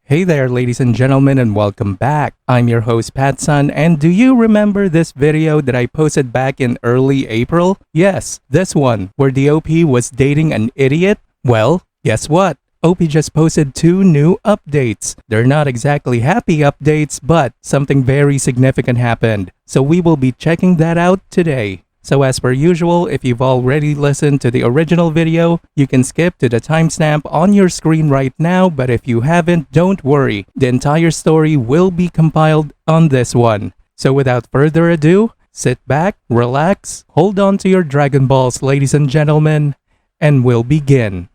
Hey there, ladies and gentlemen, and welcome back. I'm your host, Pattsun, and do you remember this video that I posted back in early April? Yes, this one, where the OP was dating an idiot? Well, guess what? OP just posted 2 new updates. They're not exactly happy updates, but something very significant happened. So we will be checking that out today. So as per usual, if you've already listened to the original video, you can skip to the timestamp on your screen right now, but if you haven't, don't worry. The entire story will be compiled on this one. So without further ado, sit back, relax, hold on to your Dragon Balls, ladies and gentlemen, and we'll begin.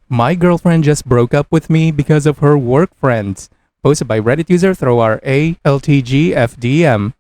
My girlfriend just broke up with me because of her work friends. Posted by Reddit user ThrowerALTGFDM.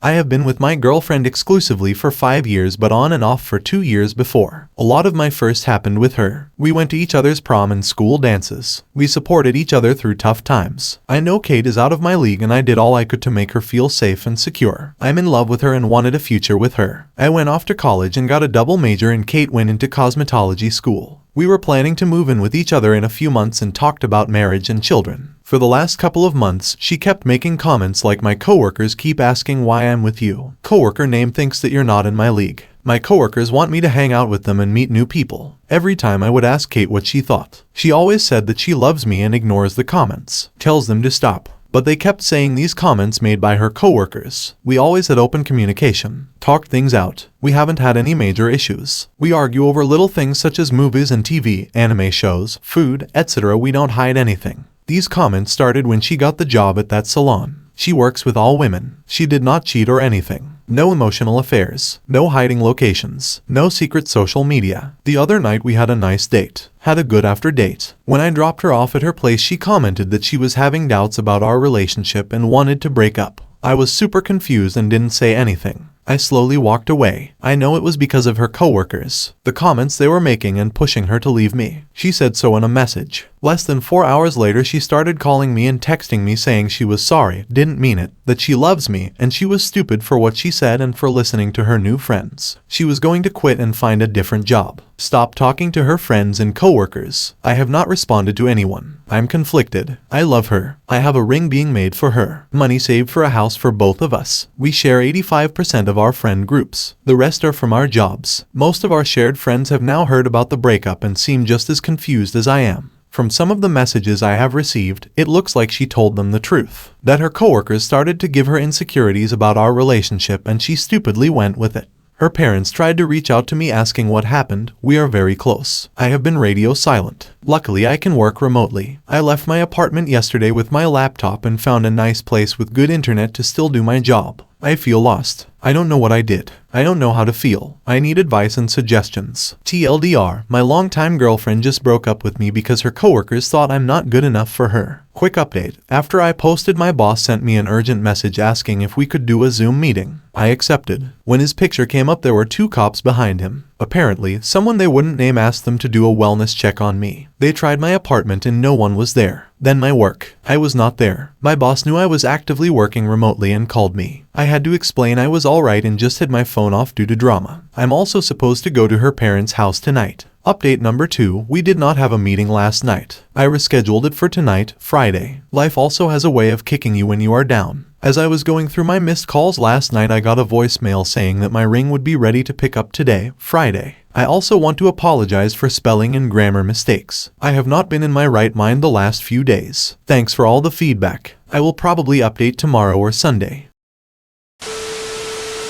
I have been with my girlfriend exclusively for 5 years but on and off for 2 years before. A lot of my first happened with her. We went to each other's prom and school dances. We supported each other through tough times. I know Kate is out of my league and I did all I could to make her feel safe and secure. I'm in love with her and wanted a future with her. I went off to college and got a double major and Kate went into cosmetology school. We were planning to move in with each other in a few months and talked about marriage and children. For the last couple of months, she kept making comments like my coworkers keep asking why I'm with you. Coworker name thinks that you're not in my league. My coworkers want me to hang out with them and meet new people. Every time I would ask Kate what she thought. She always said that she loves me and ignores the comments. Tells them to stop. But they kept saying these comments made by her coworkers. We always had open communication, talked things out. We haven't had any major issues. We argue over little things such as movies and TV, anime shows, food, etc. We don't hide anything. These comments started when she got the job at that salon. She works with all women. She did not cheat or anything. No emotional affairs. No hiding locations. No secret social media. The other night we had a nice date. Had a good after date. When I dropped her off at her place, she commented that she was having doubts about our relationship and wanted to break up. I was super confused and didn't say anything. I slowly walked away. I know it was because of her coworkers, the comments they were making and pushing her to leave me. She said so in a message. Less than 4 hours later, she started calling me and texting me saying she was sorry, didn't mean it, that she loves me, and she was stupid for what she said and for listening to her new friends. She was going to quit and find a different job. Stop talking to her friends and coworkers. I have not responded to anyone. I'm conflicted. I love her. I have a ring being made for her. Money saved for a house for both of us. We share 85% of our friend groups. The rest are from our jobs. Most of our shared friends have now heard about the breakup and seem just as confused as I am. From some of the messages I have received, it looks like she told them the truth. That her coworkers started to give her insecurities about our relationship and she stupidly went with it. Her parents tried to reach out to me asking what happened. We are very close. I have been radio silent. Luckily, I can work remotely. I left my apartment yesterday with my laptop and found a nice place with good internet to still do my job. I feel lost. I don't know what I did. I don't know how to feel. I need advice and suggestions. TLDR, my longtime girlfriend just broke up with me because her coworkers thought I'm not good enough for her. Quick update. After I posted, my boss sent me an urgent message asking if we could do a Zoom meeting. I accepted. When his picture came up, there were 2 cops behind him. Apparently, someone they wouldn't name asked them to do a wellness check on me. They tried my apartment and no one was there. Then my work. I was not there. My boss knew I was actively working remotely and called me. I had to explain I was alright and just had my phone off due to drama. I'm also supposed to go to her parents' house tonight. Update number 2, we did not have a meeting last night. I rescheduled it for tonight, Friday. Life also has a way of kicking you when you are down. As I was going through my missed calls last night, I got a voicemail saying that my ring would be ready to pick up today, Friday. I also want to apologize for spelling and grammar mistakes. I have not been in my right mind the last few days. Thanks for all the feedback. I will probably update tomorrow or Sunday.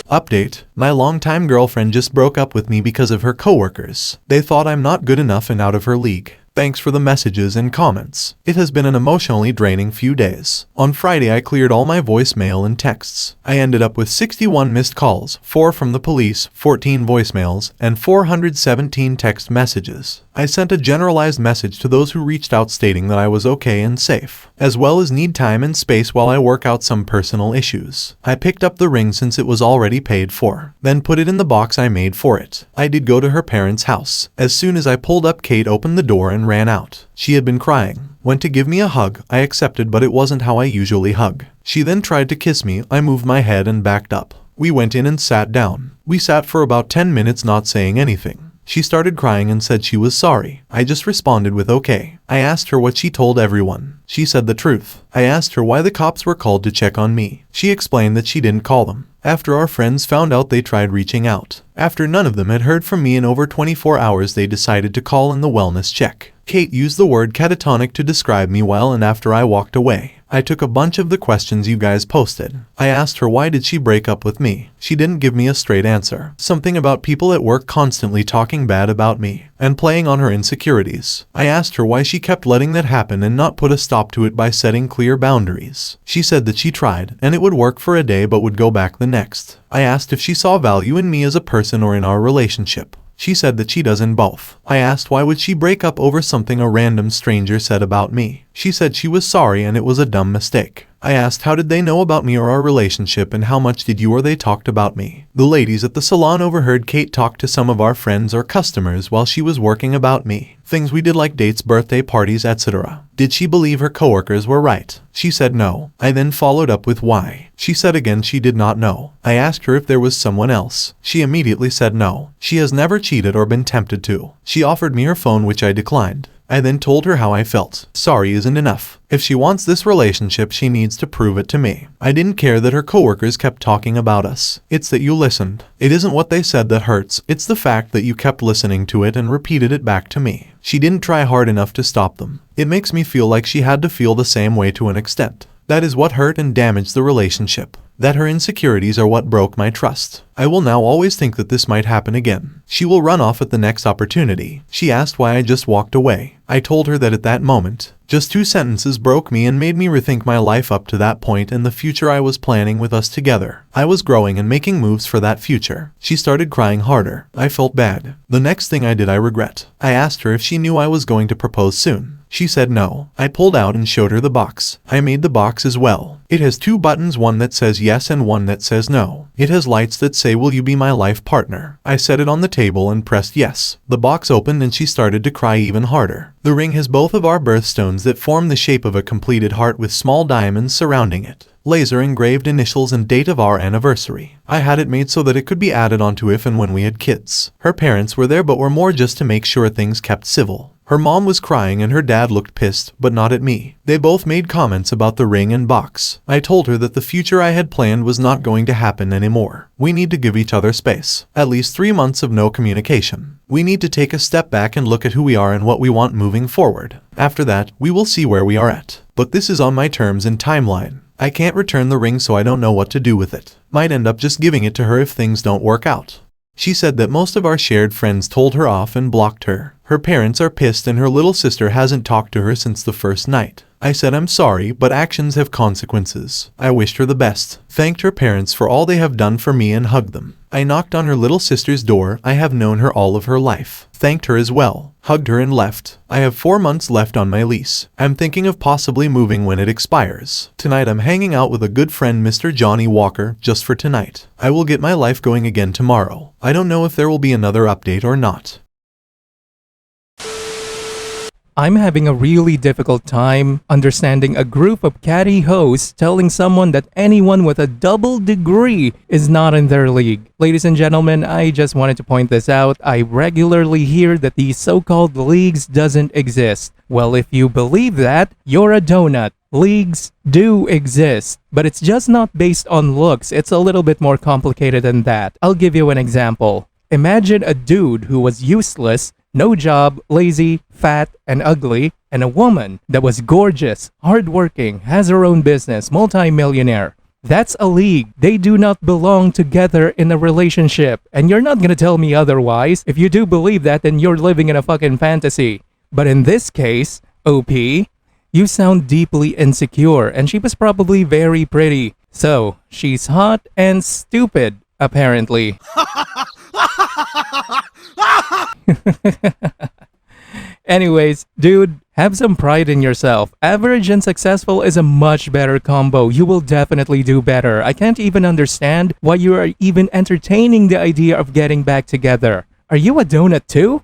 Update. My longtime girlfriend just broke up with me because of her coworkers. They thought I'm not good enough and out of her league. Thanks for the messages and comments. It has been an emotionally draining few days. On Friday, I cleared all my voicemail and texts. I ended up with 61 missed calls, 4 from the police, 14 voicemails, and 417 text messages. I sent a generalized message to those who reached out stating that I was okay and safe, as well as need time and space while I work out some personal issues. I picked up the ring since it was already paid for, then put it in the box I made for it. I did go to her parents' house. As soon as I pulled up, Kate opened the door and ran out. She had been crying. Went to give me a hug. I accepted, but it wasn't how I usually hug. She then tried to kiss me. I moved my head and backed up. We went in and sat down. We sat for about 10 minutes not saying anything. She started crying and said she was sorry. I just responded with okay. I asked her what she told everyone. She said the truth. I asked her why the cops were called to check on me. She explained that she didn't call them. After our friends found out, they tried reaching out. After none of them had heard from me in over 24 hours, they decided to call in the wellness check. Kate used the word catatonic to describe me well, and after I walked away, I took a bunch of the questions you guys posted. I asked her why did she break up with me. She didn't give me a straight answer. Something about people at work constantly talking bad about me and playing on her insecurities. I asked her why she kept letting that happen and not put a stop to it by setting clear boundaries. She said that she tried and it would work for a day but would go back the next. I asked if she saw value in me as a person or in our relationship. She said that she does in both. I asked why would she break up over something a random stranger said about me. She said she was sorry and it was a dumb mistake. I asked how did they know about me or our relationship and how much did you or they talked about me. The ladies at the salon overheard Kate talk to some of our friends or customers while she was working about me. Things we did like dates, birthday parties, etc. Did she believe her coworkers were right? She said no. I then followed up with why. She said again she did not know. I asked her if there was someone else. She immediately said no. She has never cheated or been tempted to. She offered me her phone, which I declined. I then told her how I felt. Sorry isn't enough. If she wants this relationship, she needs to prove it to me. I didn't care that her coworkers kept talking about us. It's that you listened. It isn't what they said that hurts. It's the fact that you kept listening to it and repeated it back to me. She didn't try hard enough to stop them. It makes me feel like she had to feel the same way to an extent. That is what hurt and damaged the relationship. That her insecurities are what broke my trust. I will now always think that this might happen again. She will run off at the next opportunity. She asked why I just walked away. I told her that at that moment, just 2 sentences broke me and made me rethink my life up to that point and the future I was planning with us together. I was growing and making moves for that future. She started crying harder. I felt bad. The next thing I did I regret. I asked her if she knew I was going to propose soon. She said no. I pulled out and showed her the box. I made the box as well. It has 2 buttons, one that says yes and one that says no. It has lights that say will you be my life partner. I set it on the table and pressed yes. The box opened and she started to cry even harder. The ring has both of our birthstones that form the shape of a completed heart with small diamonds surrounding it. Laser engraved initials and date of our anniversary. I had it made so that it could be added onto if and when we had kids. Her parents were there but were more just to make sure things kept civil. Her mom was crying and her dad looked pissed, but not at me. They both made comments about the ring and box. I told her that the future I had planned was not going to happen anymore. We need to give each other space. At least 3 months of no communication. We need to take a step back and look at who we are and what we want moving forward. After that, we will see where we are at. But this is on my terms and timeline. I can't return the ring, so I don't know what to do with it. Might end up just giving it to her if things don't work out. She said that most of our shared friends told her off and blocked her. Her parents are pissed and her little sister hasn't talked to her since the first night. I said I'm sorry, but actions have consequences. I wished her the best, thanked her parents for all they have done for me and hugged them. I knocked on her little sister's door. I have known her all of her life. Thanked her as well, hugged her and left. I have 4 months left on my lease. I'm thinking of possibly moving when it expires. Tonight I'm hanging out with a good friend, Mr. Johnny Walker, just for tonight. I will get my life going again tomorrow. I don't know if there will be another update or not. I'm having a really difficult time understanding a group of catty hosts telling someone that anyone with a double degree is not in their league. Ladies and gentlemen, I just wanted to point this out. I regularly hear that these so-called leagues doesn't exist. Well, if you believe that, you're a donut. Leagues do exist, but it's just not based on looks. It's a little bit more complicated than that. I'll give you an example. Imagine a dude who was useless, no job, lazy, fat, and ugly, and a woman that was gorgeous, hardworking, has her own business, multi-millionaire. That's a league. They do not belong together in a relationship. And you're not gonna tell me otherwise. If you do believe that, then you're living in a fucking fantasy. But in this case, OP, you sound deeply insecure, and she was probably very pretty. So, she's hot and stupid, apparently. Anyways, dude, have some pride in yourself. Average and successful is a much better combo. You will definitely do better. I can't even understand why you are even entertaining the idea of getting back together. Are you a donut too?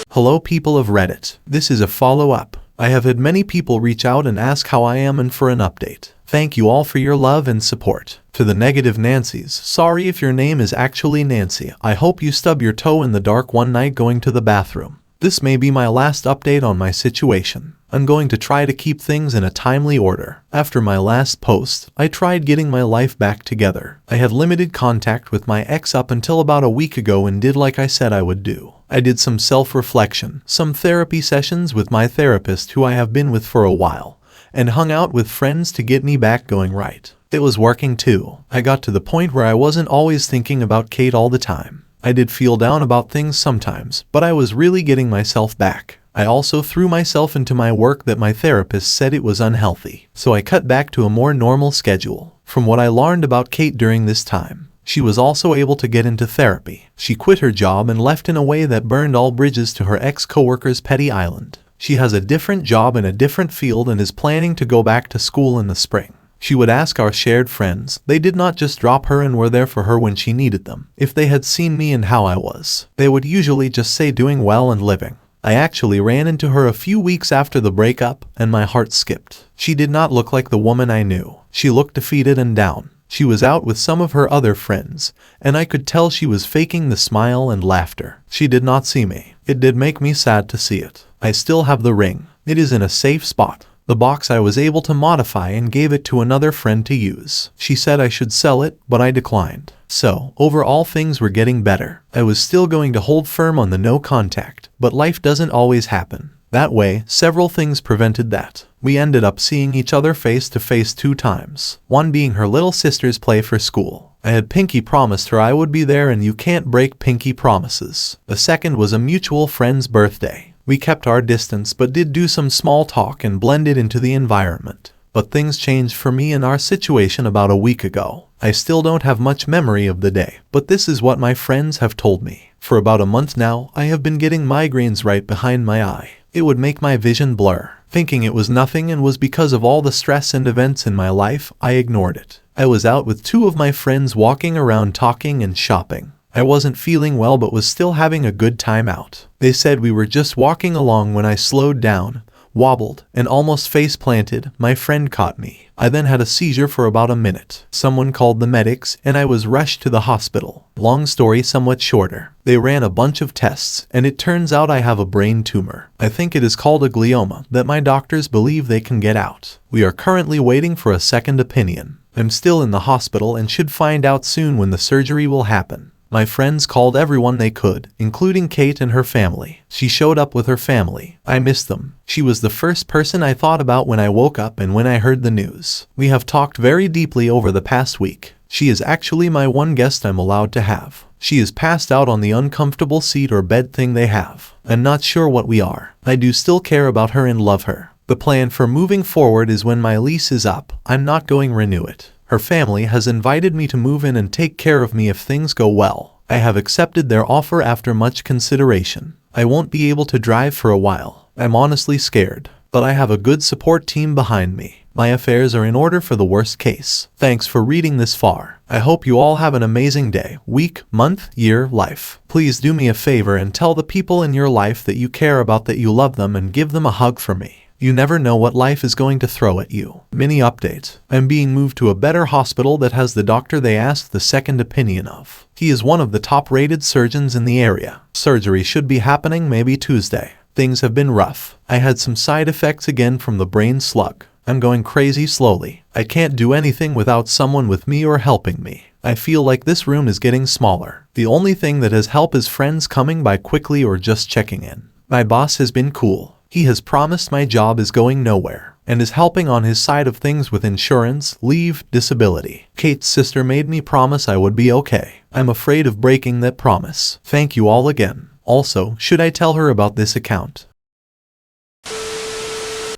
Hello people of Reddit. This is a follow-up. I have had many people reach out and ask how I am and for an update. Thank you all for your love and support. To the negative Nancys, sorry if your name is actually Nancy. I hope you stub your toe in the dark one night going to the bathroom. This may be my last update on my situation. I'm going to try to keep things in a timely order. After my last post, I tried getting my life back together. I had limited contact with my ex up until about a week ago and did like I said I would do. I did some self-reflection, some therapy sessions with my therapist who I have been with for a while, and hung out with friends to get me back going right. It was working too. I got to the point where I wasn't always thinking about Kate all the time. I did feel down about things sometimes, but I was really getting myself back. I also threw myself into my work that my therapist said it was unhealthy, so I cut back to a more normal schedule. From what I learned about Kate during this time, she was also able to get into therapy. She quit her job and left in a way that burned all bridges to her ex-coworker's petty island. She has a different job in a different field and is planning to go back to school in the spring. She would ask our shared friends. They did not just drop her and were there for her when she needed them. If they had seen me and how I was, they would usually just say doing well and living. I actually ran into her a few weeks after the breakup, and my heart skipped. She did not look like the woman I knew. She looked defeated and down. She was out with some of her other friends, and I could tell she was faking the smile and laughter. She did not see me. It did make me sad to see it. I still have the ring. It is in a safe spot. The box I was able to modify and gave it to another friend to use. She said I should sell it, but I declined. So, overall things were getting better. I was still going to hold firm on the no contact, but life doesn't always happen that way. Several things prevented that. We ended up seeing each other face to face 2 times, one being her little sister's play for school. I had pinky promised her I would be there, and you can't break pinky promises. The second was a mutual friend's birthday. We kept our distance but did do some small talk and blended into the environment. But things changed for me in our situation about a week ago. I still don't have much memory of the day, but this is what my friends have told me. For about a month now, I have been getting migraines right behind my eye. It would make my vision blur. Thinking it was nothing and was because of all the stress and events in my life, I ignored it. I was out with 2 of my friends walking around talking and shopping. I wasn't feeling well but was still having a good time out. They said we were just walking along when I slowed down, wobbled, and almost face planted. My friend caught me. I then had a seizure for about a minute. Someone called the medics and I was rushed to the hospital. Long story somewhat shorter. They ran a bunch of tests and it turns out I have a brain tumor. I think it is called a glioma that my doctors believe they can get out. We are currently waiting for a second opinion. I'm still in the hospital and should find out soon when the surgery will happen. My friends called everyone they could, including Kate and her family. She showed up with her family. I missed them. She was the first person I thought about when I woke up and when I heard the news. We have talked very deeply over the past week. She is actually my one guest I'm allowed to have. She is passed out on the uncomfortable seat or bed thing they have. I'm not sure what we are. I do still care about her and love her. The plan for moving forward is when my lease is up, I'm not going to renew it. Her family has invited me to move in and take care of me if things go well. I have accepted their offer after much consideration. I won't be able to drive for a while. I'm honestly scared, but I have a good support team behind me. My affairs are in order for the worst case. Thanks for reading this far. I hope you all have an amazing day, week, month, year, life. Please do me a favor and tell the people in your life that you care about that you love them and give them a hug for me. You never know what life is going to throw at you. Mini update. I'm being moved to a better hospital that has the doctor they asked the second opinion of. He is one of the top-rated surgeons in the area. Surgery should be happening maybe Tuesday. Things have been rough. I had some side effects again from the brain slug. I'm going crazy slowly. I can't do anything without someone with me or helping me. I feel like this room is getting smaller. The only thing that has helped is friends coming by quickly or just checking in. My boss has been cool. He has promised my job is going nowhere, and is helping on his side of things with insurance, leave, disability. Kate's sister made me promise I would be okay. I'm afraid of breaking that promise. Thank you all again. Also, should I tell her about this account?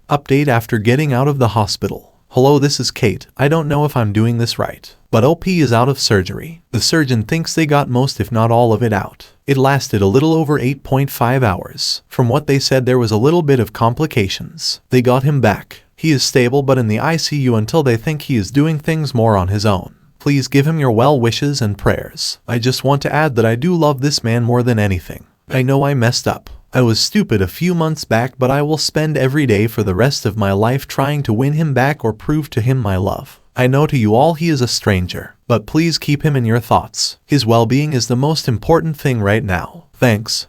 Update after getting out of the hospital. Hello, this is Kate. I don't know if I'm doing this right, but OP is out of surgery. The surgeon thinks they got most if not all of it out. It lasted a little over 8.5 hours. From what they said, there was a little bit of complications. They got him back. He is stable but in the ICU until they think he is doing things more on his own. Please give him your well wishes and prayers. I just want to add that I do love this man more than anything. I know I messed up. I was stupid a few months back, but I will spend every day for the rest of my life trying to win him back or prove to him my love. I know to you all he is a stranger, but please keep him in your thoughts. His well-being is the most important thing right now. Thanks.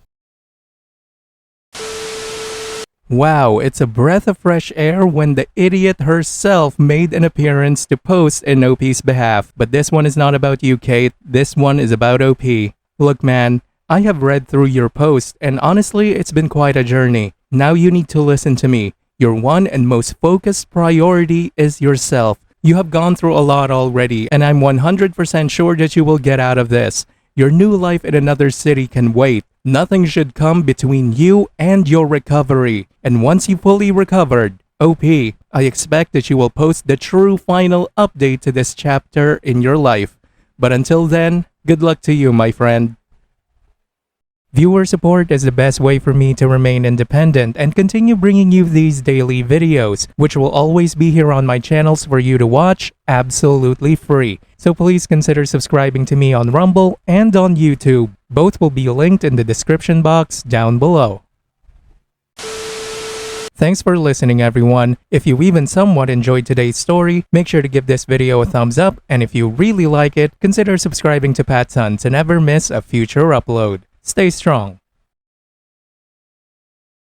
Wow, it's a breath of fresh air when the idiot herself made an appearance to post in OP's behalf. But this one is not about you, Kate. This one is about OP. Look, man, I have read through your post, and honestly, it's been quite a journey. Now you need to listen to me. Your one and most focused priority is yourself. You have gone through a lot already, and I'm 100% sure that you will get out of this. Your new life in another city can wait. Nothing should come between you and your recovery. And once you fully recovered, OP, I expect that you will post the true final update to this chapter in your life. But until then, good luck to you, my friend. Viewer support is the best way for me to remain independent and continue bringing you these daily videos, which will always be here on my channels for you to watch absolutely free. So please consider subscribing to me on Rumble and on YouTube. Both will be linked in the description box down below. Thanks for listening, everyone. If you even somewhat enjoyed today's story, make sure to give this video a thumbs up, and if you really like it, consider subscribing to PattSun to never miss a future upload. Stay strong.